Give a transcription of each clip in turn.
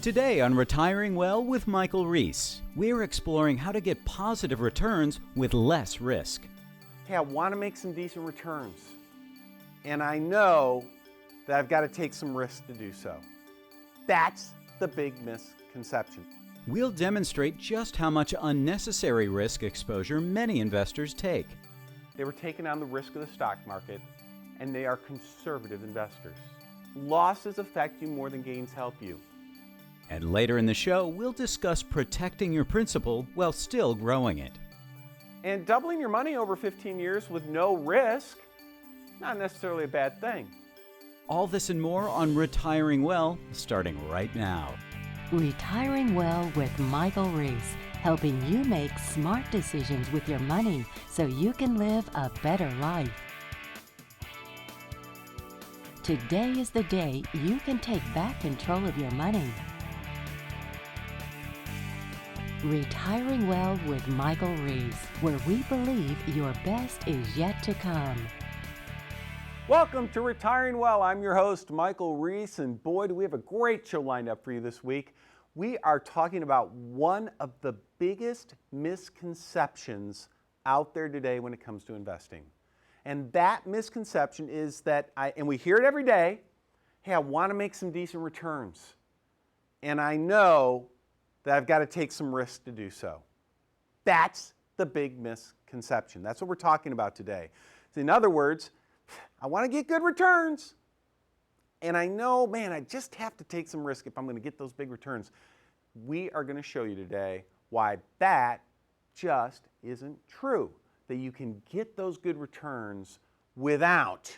Today on Retiring Well with Michael Reese, we're exploring how to get positive returns with less risk. Hey, I want to make some decent returns, and I know that I've got to take some risk to do so. That's the big misconception. We'll demonstrate just how much unnecessary risk exposure many investors take. They were taking on the risk of the stock market, and they are conservative investors. Losses affect you more than gains help you. And later in the show, we'll discuss protecting your principal while still growing it. And doubling your money over 15 years with no risk, not necessarily a bad thing. All this and more on Retiring Well, starting right now. Retiring Well with Michael Reese, helping you make smart decisions with your money so you can live a better life. Today is the day you can take back control of your money. Retiring Well with Michael Reese, where we believe your best is yet to come. Welcome to Retiring Well. I'm your host, Michael Reese, and boy, do we have a great show lined up for you this week. We are talking about one of the biggest misconceptions out there today when it comes to investing. And that misconception is that, and we hear it every day, hey, I want to make some decent returns. And I know that I've got to take some risk to do so. That's the big misconception. That's what we're talking about today. In other words, I want to get good returns, and I know, man, I just have to take some risk if I'm going to get those big returns. We are going to show you today why that just isn't true, that you can get those good returns without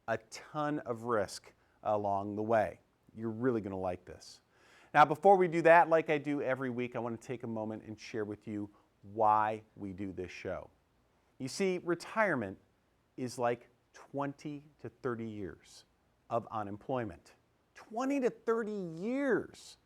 a ton of risk along the way. You're really going to like this. Now, before we do that, like I do every week, I want to take a moment and share with you why we do this show. You see, retirement is like 20 to 30 years of unemployment. 20 to 30 years.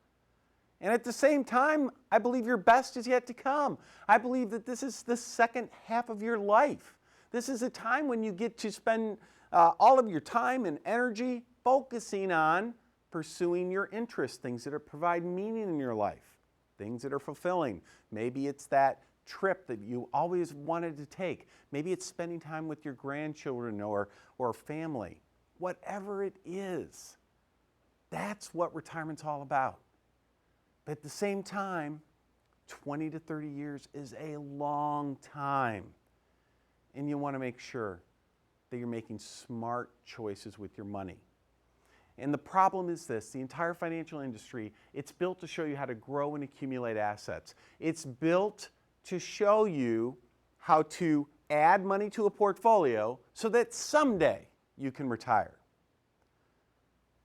And at the same time, I believe your best is yet to come. I believe that this is the second half of your life. This is a time when you get to spend all of your time and energy focusing on pursuing your interests, things that provide meaning in your life, things that are fulfilling. Maybe it's that trip that you always wanted to take. Maybe it's spending time with your grandchildren or family. Whatever it is, that's what retirement's all about. But at the same time, 20 to 30 years is a long time. And you want to make sure that you're making smart choices with your money. And the problem is this, the entire financial industry, it's built to show you how to grow and accumulate assets. It's built to show you how to add money to a portfolio so that someday you can retire.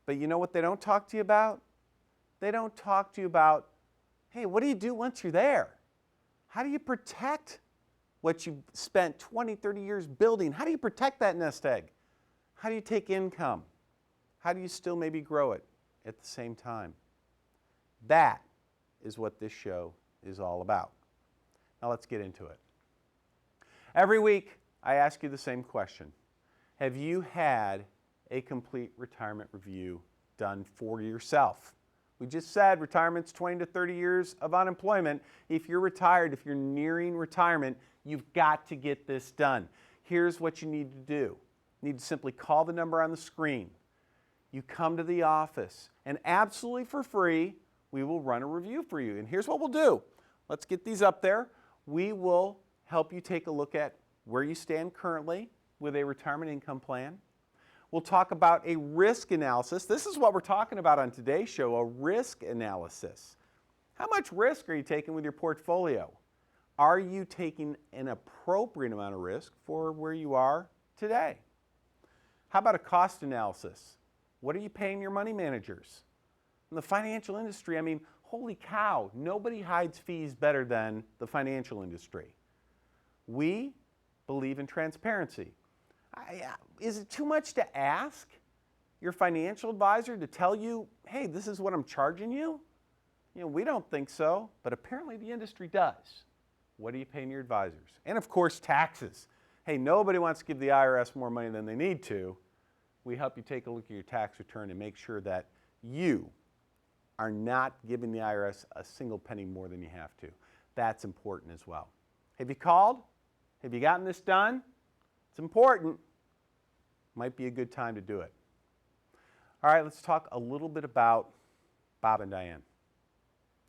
But you know what they don't talk to you about? They don't talk to you about, hey, what do you do once you're there? How do you protect what you've spent 20, 30 years building? How do you protect that nest egg? How do you take income? How do you still maybe grow it at the same time? That is what this show is all about. Now let's get into it. Every week, I ask you the same question. Have you had a complete retirement review done for yourself? We just said retirement's 20 to 30 years of unemployment. If you're retired, if you're nearing retirement, you've got to get this done. Here's what you need to do. You need to simply call the number on the screen. You come to the office, and absolutely for free, we will run a review for you. And here's what we'll do. Let's get these up there. We will help you take a look at where you stand currently with a retirement income plan. We'll talk about a risk analysis. This is what we're talking about on today's show, a risk analysis. How much risk are you taking with your portfolio? Are you taking an appropriate amount of risk for where you are today? How about a cost analysis? What are you paying your money managers? In the financial industry, I mean, holy cow, nobody hides fees better than the financial industry. We believe in transparency. Is it too much to ask your financial advisor to tell you, hey, this is what I'm charging you? You know, we don't think so, but apparently the industry does. What are you paying your advisors? And of course, taxes. Hey, nobody wants to give the IRS more money than they need to. We help you take a look at your tax return and make sure that you are not giving the IRS a single penny more than you have to. That's important as well. Have you called? Have you gotten this done? It's important. Might be a good time to do it. All right, let's talk a little bit about Bob and Diane.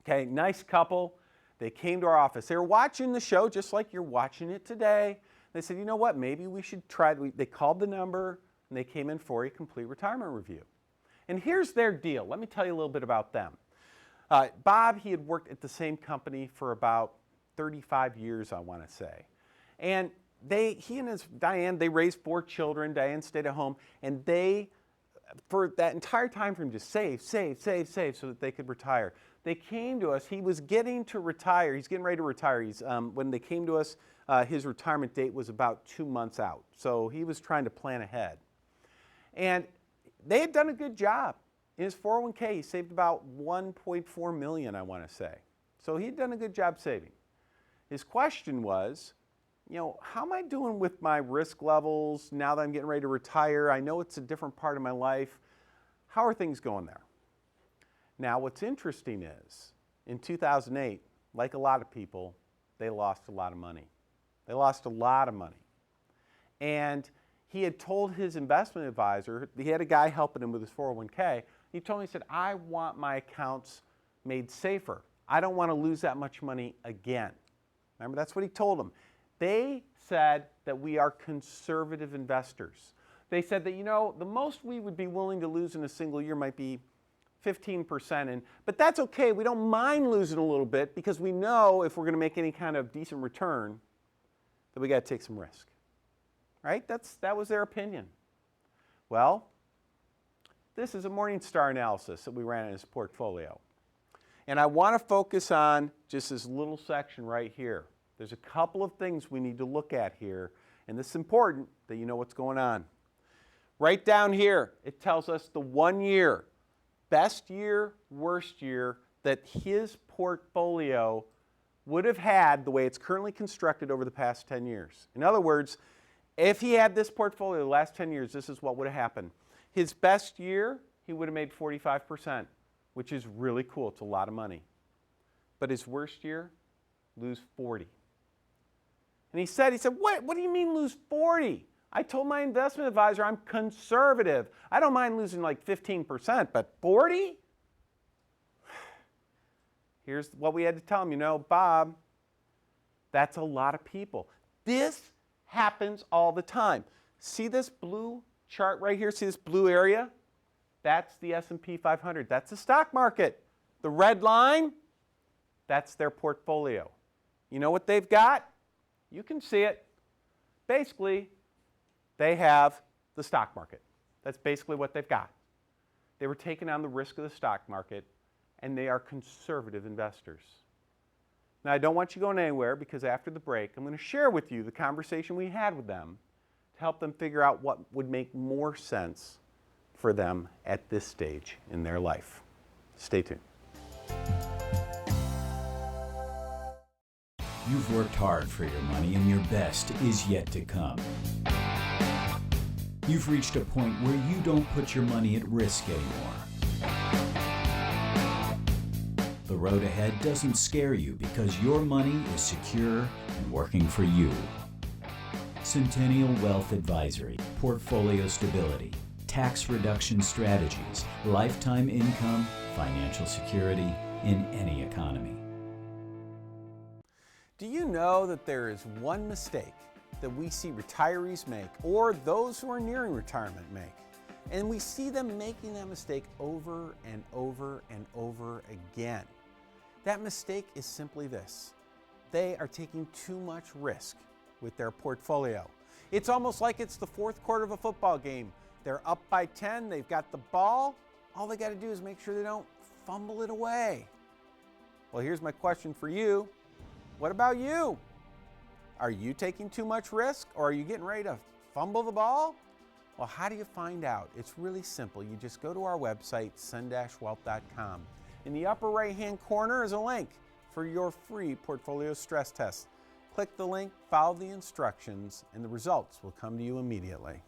Okay, nice couple. They came to our office. They were watching the show just like you're watching it today. They said, you know what, maybe we should try. They called the number and they came in for a complete retirement review. And here's their deal. Let me tell you a little bit about them. Bob, he had worked at the same company for about 35 years, I want to say. And he and his Diane, they raised 4 children. Diane stayed at home. And they, for that entire time frame, just save so that they could retire. They came to us. He was getting to retire. He's getting ready to retire. When they came to us, his retirement date was about 2 months out. So he was trying to plan ahead. And they had done a good job. In his 401k, he saved about $1.4 million, I want to say. So he had done a good job saving. His question was, you know, how am I doing with my risk levels now that I'm getting ready to retire? I know it's a different part of my life. How are things going there? Now, what's interesting is, in 2008, like a lot of people, they lost a lot of money. They lost a lot of money. And he had told his investment advisor, he had a guy helping him with his 401k, he told me, he said, I want my accounts made safer. I don't want to lose that much money again. Remember, that's what he told him. They said that we are conservative investors. They said that, you know, the most we would be willing to lose in a single year might be 15%, but that's okay. We don't mind losing a little bit because we know if we're going to make any kind of decent return that we got to take some risk. Right? That was their opinion. Well, this is a Morningstar analysis that we ran in his portfolio. And I want to focus on just this little section right here. There's a couple of things we need to look at here, and this is important that you know what's going on. Right down here, it tells us the 1 year, best year, worst year that his portfolio would have had the way it's currently constructed over the past 10 years. In other words, if he had this portfolio the last 10 years, this is what would have happened. His best year, he would have made 45%, which is really cool. It's a lot of money. But his worst year, lose 40. And he said, what do you mean lose 40? I told my investment advisor I'm conservative. I don't mind losing like 15%, but 40? Here's what we had to tell him. You know, Bob, that's a lot of people. This happens all the time. See this blue chart right here? See this blue area? That's the S&P 500. That's the stock market. The red line, that's their portfolio. You know what they've got? You can see it. Basically, they have the stock market. That's basically what they've got. They were taking on the risk of the stock market, and they are conservative investors. Now, I don't want you going anywhere because after the break, I'm going to share with you the conversation we had with them to help them figure out what would make more sense for them at this stage in their life. Stay tuned. You've worked hard for your money and your best is yet to come. You've reached a point where you don't put your money at risk anymore. The road ahead doesn't scare you because your money is secure and working for you. Centennial Wealth Advisory, portfolio stability, tax reduction strategies, lifetime income, financial security in any economy. Do you know that there is one mistake that we see retirees make, or those who are nearing retirement make? And we see them making that mistake over and over and over again. That mistake is simply this: they are taking too much risk with their portfolio. It's almost like it's the fourth quarter of a football game. They're up by 10, they've got the ball. All they got to do is make sure they don't fumble it away. Well, here's my question for you. What about you? Are you taking too much risk, or are you getting ready to fumble the ball? Well, how do you find out? It's really simple. You just go to our website, sun-wealth.com. In the upper right-hand corner is a link for your free portfolio stress test. Click the link, follow the instructions, and the results will come to you immediately.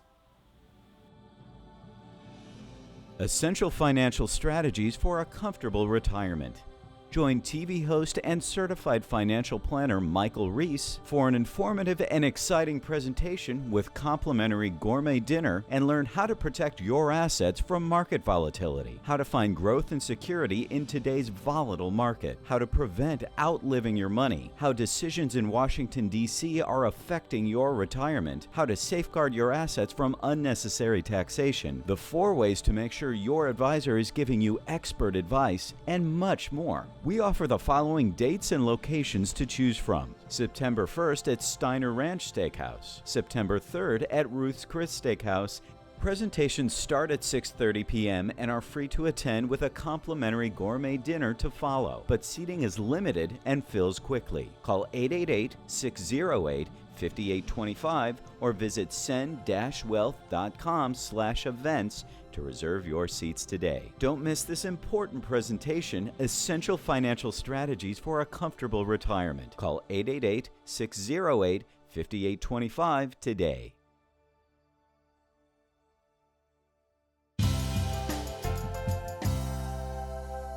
Essential financial strategies for a comfortable retirement. Join TV host and certified financial planner Michael Reese for an informative and exciting presentation with complimentary gourmet dinner, and learn how to protect your assets from market volatility, how to find growth and security in today's volatile market, how to prevent outliving your money, how decisions in Washington, D.C. are affecting your retirement, how to safeguard your assets from unnecessary taxation, the 4 ways to make sure your advisor is giving you expert advice, and much more. We offer the following dates and locations to choose from. September 1st at Steiner Ranch Steakhouse, September 3rd at Ruth's Chris Steakhouse. Presentations start at 6:30 p.m. and are free to attend with a complimentary gourmet dinner to follow, but seating is limited and fills quickly. Call 888-608-5825 or visit send-wealth.com/events to reserve your seats today. Don't miss this important presentation, Essential Financial Strategies for a Comfortable Retirement. Call 888-608-5825 today.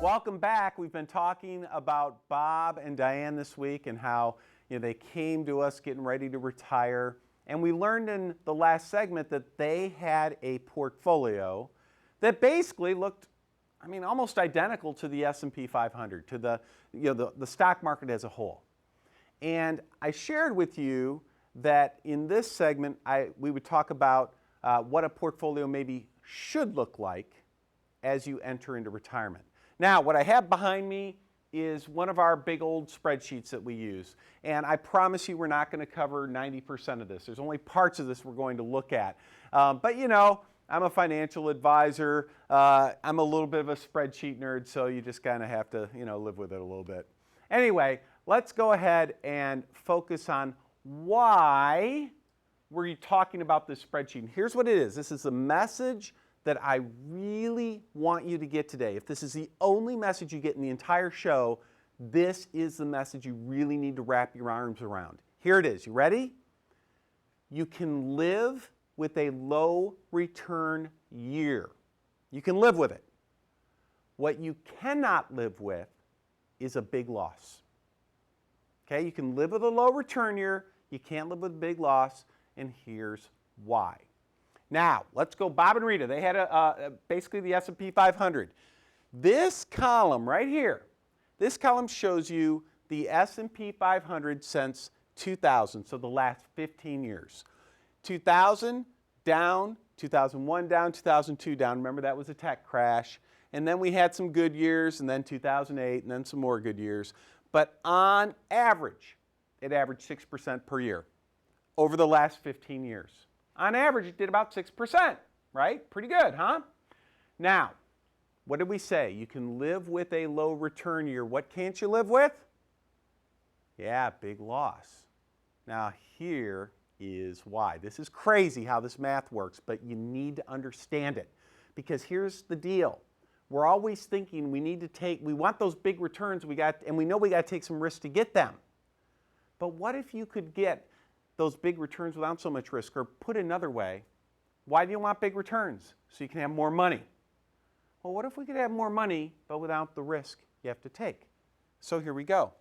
Welcome back. We've been talking about Bob and Diane this week and how they came to us getting ready to retire. And we learned in the last segment that they had a portfolio that basically looked, almost identical to the S&P 500, to the stock market as a whole. And I shared with you that in this segment, we would talk about what a portfolio maybe should look like as you enter into retirement. Now, what I have behind me is one of our big old spreadsheets that we use. And I promise you we're not going to cover 90% of this. There's only parts of this we're going to look at. But I'm a financial advisor. I'm a little bit of a spreadsheet nerd, so you just kind of have to, live with it a little bit. Anyway, let's go ahead and focus on why we're talking about this spreadsheet. And here's what it is. This is the message that I really want you to get today. If this is the only message you get in the entire show, this is the message you really need to wrap your arms around. Here it is. You ready? You can live with a low return year. You can live with it. What you cannot live with is a big loss. Okay? You can live with a low return year. You can't live with a big loss, and here's why. Now, let's go Bob and Rita. They had basically the S&P 500. This column right here, this column shows you the S&P 500 since 2000, so the last 15 years. 2000 down, 2001 down, 2002 down. Remember, that was a tech crash. And then we had some good years, and then 2008, and then some more good years. But on average, it averaged 6% per year over the last 15 years. On average, it did about 6%, right? Pretty good, huh? Now, what did we say? You can live with a low return year. What can't you live with? Yeah, big loss. Now, here is why. This is crazy how this math works, but you need to understand it. Because here's the deal. We're always thinking we want those big returns and we know we got to take some risk to get them. But what if you could get those big returns without so much risk? Or put another way, why do you want big returns? So you can have more money. Well, what if we could have more money, but without the risk you have to take? So here we go.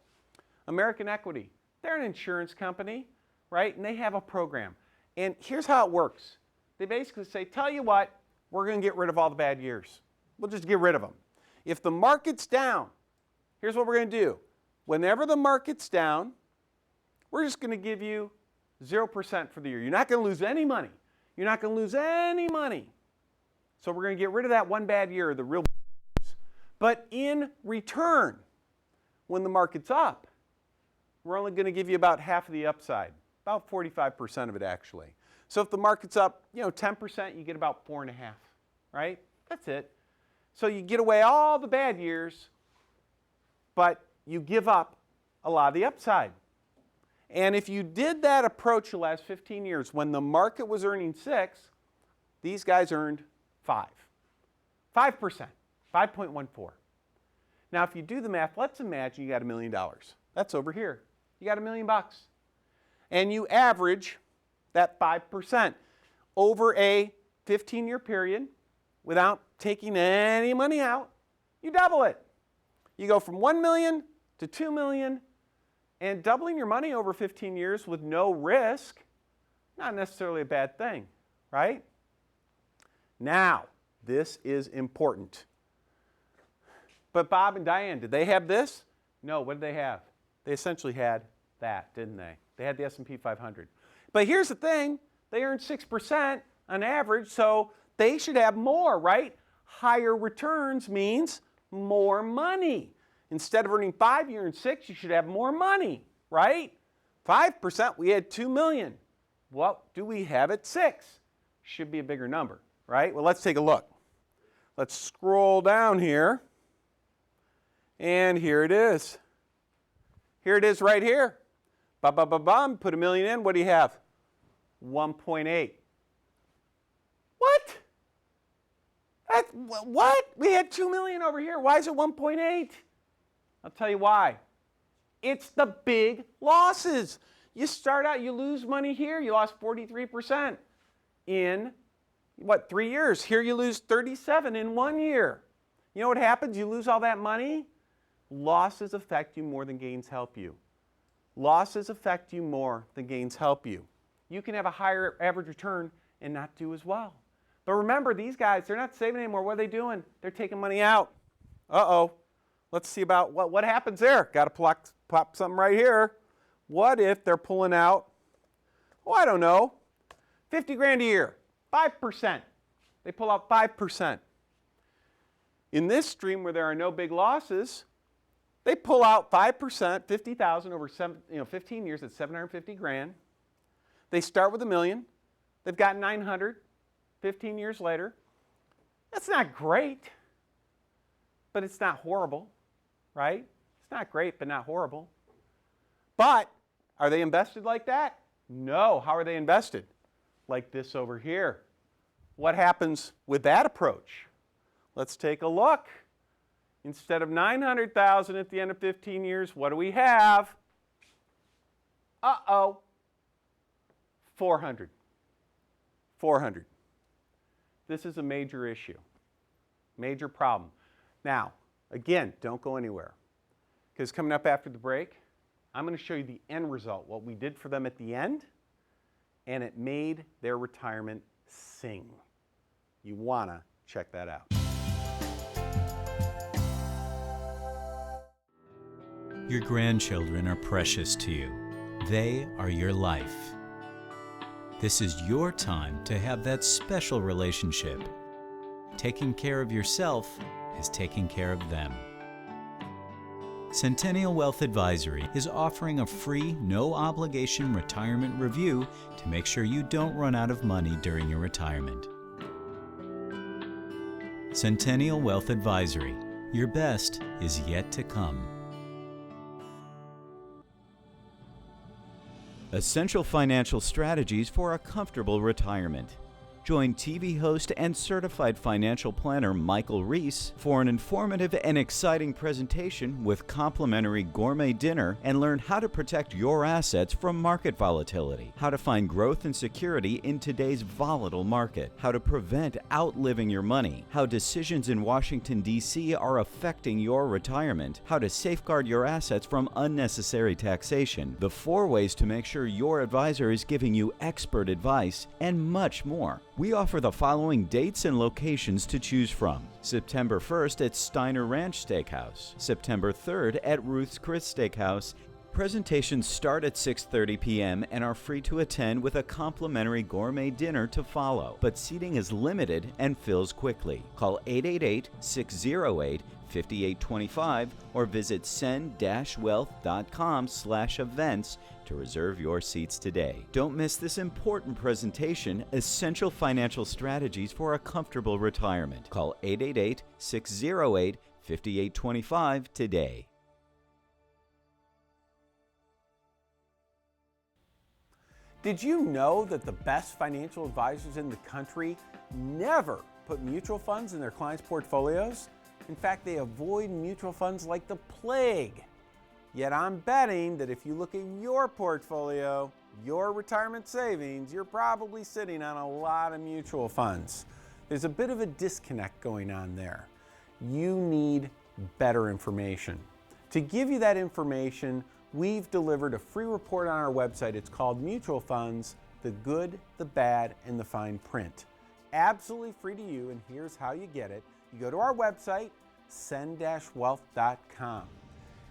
American Equity, they're an insurance company, right? And they have a program. And here's how it works. They basically say, tell you what, we're going to get rid of all the bad years. We'll just get rid of them. If the market's down, here's what we're going to do. Whenever the market's down, we're just going to give you 0% for the year. You're not going to lose any money. You're not going to lose any money. So we're going to get rid of that one bad year, the real bad years. But in return, when the market's up, we're only going to give you about half of the upside, about 45% of it actually. So if the market's up, 10%, you get about 4.5, right? That's it. So you get away all the bad years, but you give up a lot of the upside. And if you did that approach the last 15 years, when the market was earning 6, these guys earned 5%, 5.14. Now, if you do the math, let's imagine you got $1 million. That's over here. You got $1 million. And you average that 5% over a 15-year period. without taking any money out, you double it. You go from 1 million to 2 million, and doubling your money over 15 years with no risk, not necessarily a bad thing, right? Now, this is important. But Bob and Diane, did they have this? No, what did they have? They essentially had that, didn't they? They had the S&P 500. But here's the thing, they earned 6% on average, so they should have more, right? Higher returns means more money. Instead of earning 5, you earn 6, you should have more money, right? 5%, we had 2 million. What do we have at 6? Should be a bigger number, right? Well, let's take a look. Let's scroll down here. And here it is. Here it is right here. Ba-ba-ba-bum, put $1 million in, what do you have? 1.8. What? What? We had 2 million over here. Why is it 1.8? I'll tell you why. It's the big losses. You start out, you lose money here. You lost 43% in, 3 years? Here you lose 37 in 1 year. You know what happens? You lose all that money. Losses affect you more than gains help you. Losses affect you more than gains help you. You can have a higher average return and not do as well. But remember, these guys, they're not saving anymore. What are they doing? They're taking money out. Uh-oh. Let's see about what happens there. Got to pop something right here. What if they're pulling out, I don't know, 50 grand a year, 5%. They pull out 5%. In this stream where there are no big losses, they pull out 5%, 50,000 over 15 years at 750 grand. They start with $1 million. They've got 900 15 years later. That's not great, but it's not horrible, right? It's not great, but not horrible. But are they invested like that? No. How are they invested? Like this over here. What happens with that approach? Let's take a look. Instead of 900,000 at the end of 15 years, what do we have? 400. 400. This is a major issue, major problem. Now, again, don't go anywhere, because coming up after the break, I'm going to show you the end result, what we did for them at the end, and it made their retirement sing. You want to check that out. Your grandchildren are precious to you. They are your life. This is your time to have that special relationship. Taking care of yourself is taking care of them. Centennial Wealth Advisory is offering a free, no-obligation retirement review to make sure you don't run out of money during your retirement. Centennial Wealth Advisory. Your best is yet to come. Essential financial strategies for a comfortable retirement. Join TV host and certified financial planner Michael Reese for an informative and exciting presentation with complimentary gourmet dinner, and learn how to protect your assets from market volatility, how to find growth and security in today's volatile market, how to prevent outliving your money, how decisions in Washington, D.C. are affecting your retirement, how to safeguard your assets from unnecessary taxation, the 4 ways to make sure your advisor is giving you expert advice, and much more. We offer the following dates and locations to choose from. September 1st at Steiner Ranch Steakhouse, September 3rd at Ruth's Chris Steakhouse. Presentations start at 6:30 p.m. and are free to attend with a complimentary gourmet dinner to follow, but seating is limited and fills quickly. Call 888-608-5825 or visit send-wealth.com/events to reserve your seats today. Don't miss this important presentation, Essential Financial Strategies for a Comfortable Retirement. Call 888-608-5825 today. Did you know that the best financial advisors in the country never put mutual funds in their clients' portfolios? In fact, they avoid mutual funds like the plague. Yet I'm betting that if you look at your portfolio, your retirement savings, you're probably sitting on a lot of mutual funds. There's a bit of a disconnect going on there. You need better information. To give you that information, we've delivered a free report on our website. It's called Mutual Funds, the Good, the Bad, and the Fine Print. Absolutely free to you, and here's how you get it. You go to our website, send-wealth.com.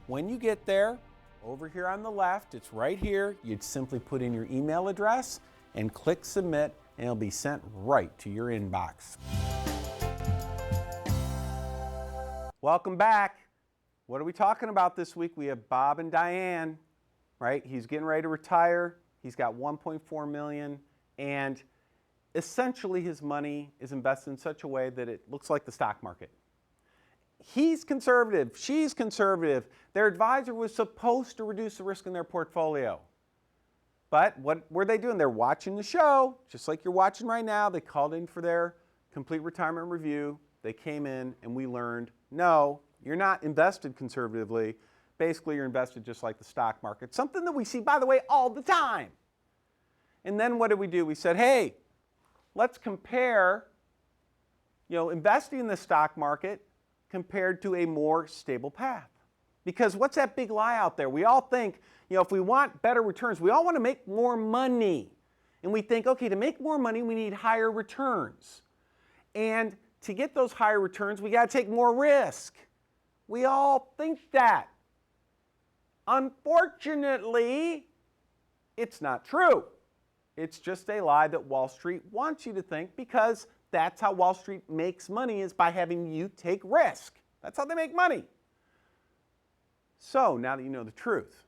When you get there, over here on the left, it's right here, you'd simply put in your email address and click submit, and it'll be sent right to your inbox. Welcome back. What are we talking about this week? We have Bob and Diane, right? He's getting ready to retire. He's got $1.4 million, and essentially his money is invested in such a way that it looks like the stock market. He's conservative, she's conservative. Their advisor was supposed to reduce the risk in their portfolio. But what were they doing? They're watching the show, just like you're watching right now. They called in for their complete retirement review. They came in and we learned, no, you're not invested conservatively. Basically, you're invested just like the stock market. Something that we see, by the way, all the time. And then what did we do? We said, hey, let's compare, investing in the stock market compared to a more stable path. Because what's that big lie out there? We all think, if we want better returns, we all want to make more money. And we think, okay, to make more money, we need higher returns. And to get those higher returns, we got to take more risk. We all think that. Unfortunately, it's not true. It's just a lie that Wall Street wants you to think, because that's how Wall Street makes money, is by having you take risk. That's how they make money. So now that you know the truth,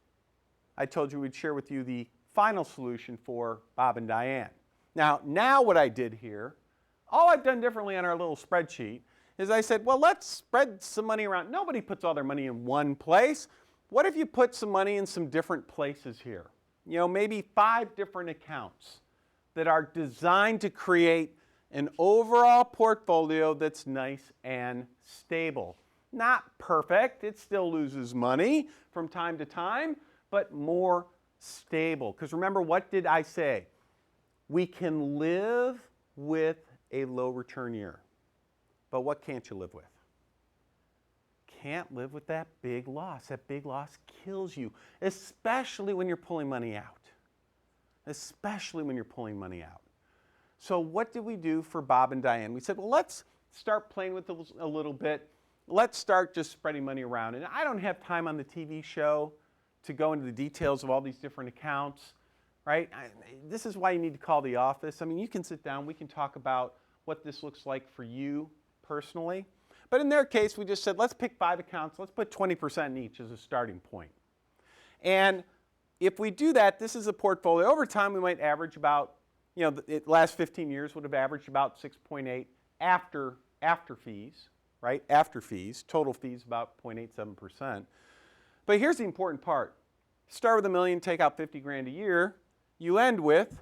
I told you we'd share with you the final solution for Bob and Diane. Now what I did here, all I've done differently on our little spreadsheet is I said, well, let's spread some money around. Nobody puts all their money in one place. What if you put some money in some different places here? Maybe 5 different accounts that are designed to create an overall portfolio that's nice and stable. Not perfect, it still loses money from time to time, but more stable. Because remember, what did I say? We can live with a low return year. But what can't you live with? Can't live with that big loss. That big loss kills you, especially when you're pulling money out. Especially when you're pulling money out. So what did we do for Bob and Diane? We said, well, let's start playing with it a little bit. Let's start just spreading money around. And I don't have time on the TV show to go into the details of all these different accounts, right? This is why you need to call the office. I mean, you can sit down. We can talk about what this looks like for you personally. But in their case, we just said, let's pick 5 accounts. Let's put 20% in each as a starting point. And if we do that, this is a portfolio. Over time, we might average about, the last 15 years would have averaged about 6.8 after fees, right? After fees, total fees about 0.87%. But here's the important part. Start with $1 million, take out 50 grand a year. You end with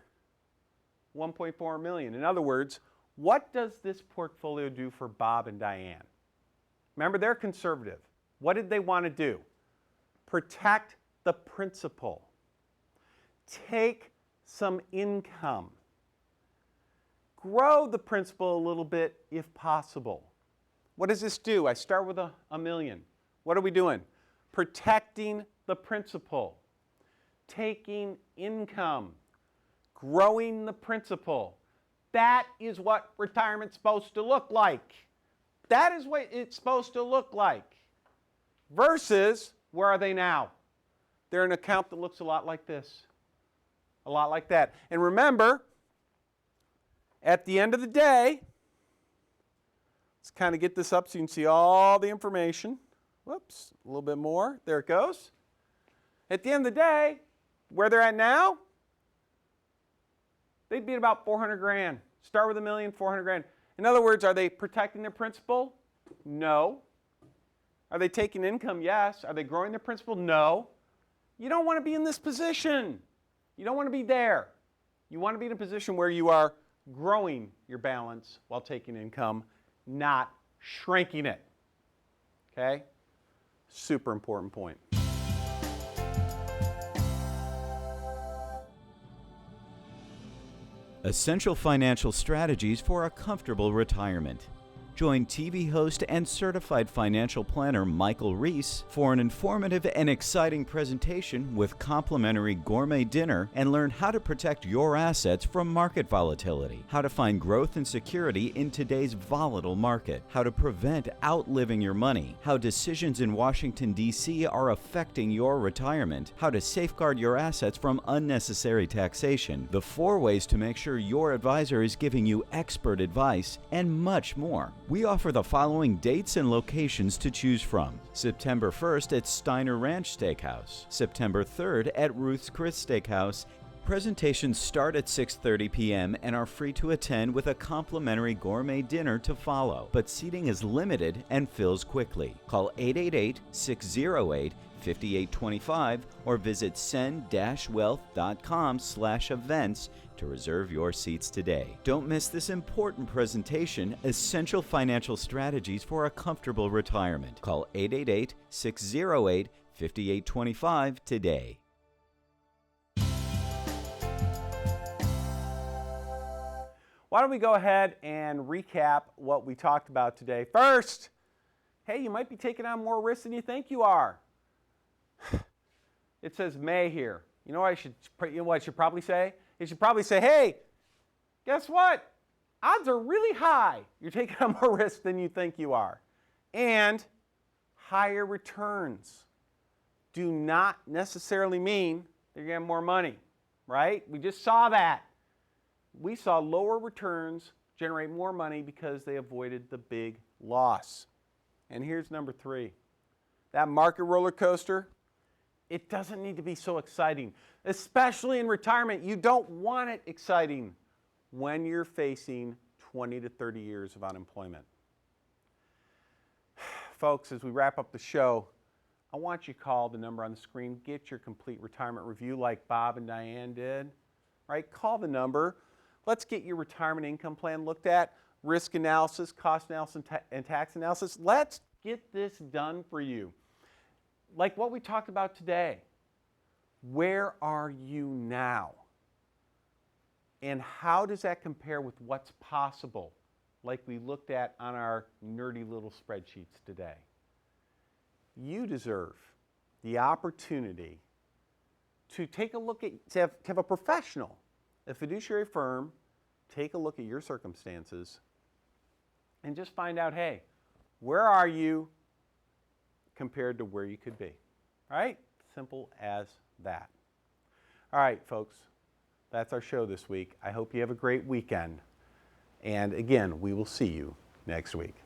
1.4 million. In other words, what does this portfolio do for Bob and Diane? Remember, they're conservative. What did they want to do? Protect the principal. Take some income. Grow the principal a little bit if possible. What does this do? I start with a million. What are we doing? Protecting the principal. Taking income. Growing the principal. That is what retirement's supposed to look like. That is what it's supposed to look like. Versus, where are they now? They're an account that looks a lot like this. A lot like that. And remember, at the end of the day, let's kind of get this up so you can see all the information. Whoops, a little bit more. There it goes. At the end of the day, where they're at now, they'd be at about 400 grand. Start with $1 million, 400 grand. In other words, are they protecting their principal? No. Are they taking income? Yes. Are they growing their principal? No. You don't want to be in this position. You don't want to be there. You want to be in a position where you are growing your balance while taking income, not shrinking it. Okay? Super important point. Essential financial strategies for a comfortable retirement. Join TV host and certified financial planner Michael Reese for an informative and exciting presentation with complimentary gourmet dinner, and learn how to protect your assets from market volatility, how to find growth and security in today's volatile market, how to prevent outliving your money, how decisions in Washington, D.C. are affecting your retirement, how to safeguard your assets from unnecessary taxation, the 4 ways to make sure your advisor is giving you expert advice, and much more. We offer the following dates and locations to choose from. September 1st at Steiner Ranch Steakhouse. September 3rd at Ruth's Chris Steakhouse. Presentations start at 6:30 p.m. and are free to attend with a complimentary gourmet dinner to follow, but seating is limited and fills quickly. Call 888-608-5825 or visit send-wealth.com/events to reserve your seats today. Don't miss this important presentation, Essential Financial Strategies for a Comfortable Retirement. Call 888-608-5825 today. Why don't we go ahead and recap what we talked about today. First, hey, you might be taking on more risk than you think you are. It says may here. You know what I should probably say? It should probably say, hey, guess what? Odds are really high you're taking on more risk than you think you are. And higher returns do not necessarily mean you're going to have more money, right? We just saw that. We saw lower returns generate more money because they avoided the big loss. And here's number 3. That market roller coaster, it doesn't need to be so exciting. Especially in retirement, you don't want it exciting when you're facing 20 to 30 years of unemployment. Folks, as we wrap up the show, I want you to call the number on the screen, get your complete retirement review like Bob and Diane did, right? Call the number. Let's get your retirement income plan looked at, risk analysis, cost analysis, and tax analysis. Let's get this done for you. Like what we talked about today. Where are you now? And how does that compare with what's possible, like we looked at on our nerdy little spreadsheets today? You deserve the opportunity to take a look at, to have a professional, a fiduciary firm, take a look at your circumstances and just find out, hey, where are you compared to where you could be, right? Simple as that. All right, folks, that's our show this week. I hope you have a great weekend. And again, we will see you next week.